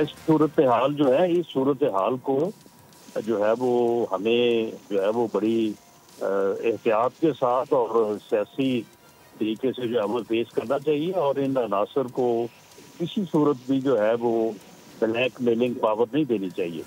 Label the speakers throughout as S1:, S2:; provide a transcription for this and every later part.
S1: इस सूरत हाल जो है, इस सूरत हाल को जो है वो हमें जो है वो बड़ी एहतियात के साथ और सियासी तरीके से जो है वो पेश करना चाहिए और इन अनासर को किसी सूरत भी जो है वो ब्लैक मेलिंग पावर नहीं देनी चाहिए।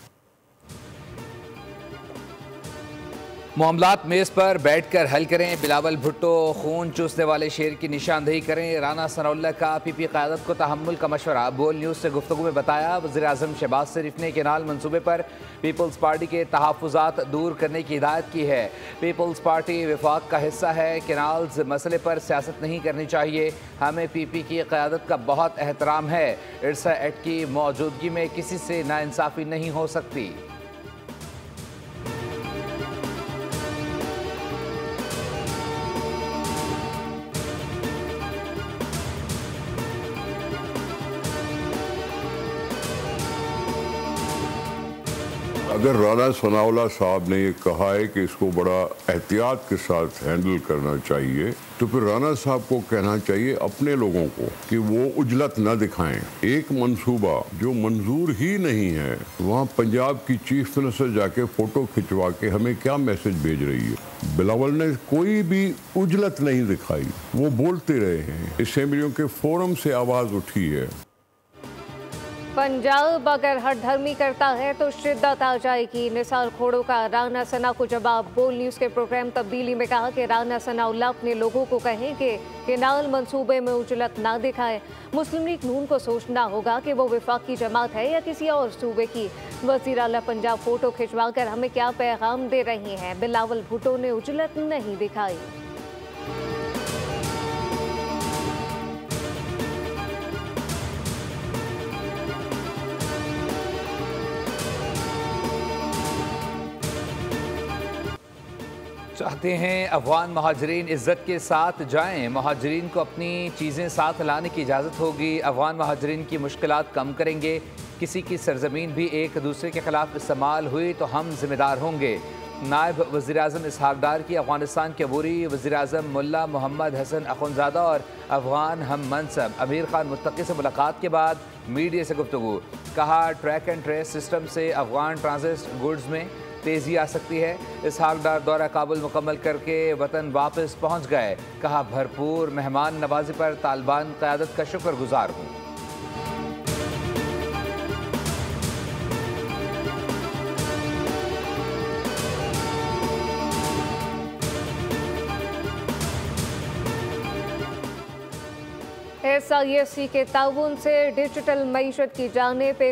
S2: मामलात मेज़ पर बैठकर हल करें। बिलावल भुट्टो खून चूसने वाले शेर की निशानदेही करें। राना सनाउल्लाह का पीपी क़यादत को तहम्मुल का मशवरा। बोल न्यूज़ से गुफ्तगू में बताया, वज़ीर-ए-आज़म शहबाज शरीफ ने केनाल मनसूबे पर पीपल्स पार्टी के तहफ़्फ़ुज़ात दूर करने की हिदायत की है। पीपल्स पार्टी विफाक का हिस्सा है। केनाल्स मसले पर सियासत नहीं करनी चाहिए। हमें पीपी की क़यादत का बहुत एहतराम है। इरसा एक्ट की मौजूदगी में किसी से नाइंसाफ़ी नहीं हो सकती।
S3: अगर राना सनाउल्लाह साहब ने ये कहा है कि इसको बड़ा एहतियात के साथ हैंडल करना चाहिए, तो फिर राना साहब को कहना चाहिए अपने लोगों को कि वो उजलत न दिखाएं। एक मंसूबा जो मंजूर ही नहीं है, वहाँ पंजाब की चीफ मिनिस्टर जाके फोटो खिंचवा के हमें क्या मैसेज भेज रही है। बिलावल ने कोई भी उजलत नहीं दिखाई, वो बोलते रहे हैं। असेंबलियों के फोरम से आवाज़ उठी है।
S4: पंजाब अगर हर धर्मी करता है तो शिद्दत आ जाएगी। निसार खोड़ो का राना सना को जवाब। बोल न्यूज़ के प्रोग्राम तब्दीली में कहा कि राना सनाउल्लाह अपने लोगों को कहें कि केनाल मंसूबे में उजलत ना दिखाए। मुस्लिम लीग नून को सोचना होगा कि वो विफाक की जमात है या किसी और सूबे की। वज़ीर आला पंजाब फोटो खिंचवा कर हमें क्या पैगाम दे रही हैं। बिलावल भुट्टो ने उजलत नहीं दिखाई।
S2: चाहते हैं अफगान महाजरीन इज्जत के साथ जाएं। महाजरीन को अपनी चीज़ें साथ लाने की इजाज़त होगी। अफगान महाजरीन की मुश्किलात कम करेंगे। किसी की सरजमीन भी एक दूसरे के खिलाफ इस्तेमाल हुई तो हम जिम्मेदार होंगे। नायब वज़ीर-ए-आज़म इसहाक डार की अफगानिस्तान के अबूरी वज़ीर-ए-आज़म मुल्ला मोहम्मद हसन अखुंज़ादा और अफगान हम मनसब अमीर खान मुत्तकी से मुलाकात के बाद मीडिया से गुफ्तगू। कहा, ट्रैक एंड ट्रेस सिस्टम से अफगान ट्रांजिट गुड्स में तेज़ी आ सकती है। इसहाक डार दौरा काबुल मुकम्मल करके वतन वापस पहुँच गए। कहा, भरपूर मेहमान नवाजी पर तालिबान क़यादत का शुक्रगुजार हूँ।
S4: SIFC के ताउन से डिजिटल मईशत की जानिब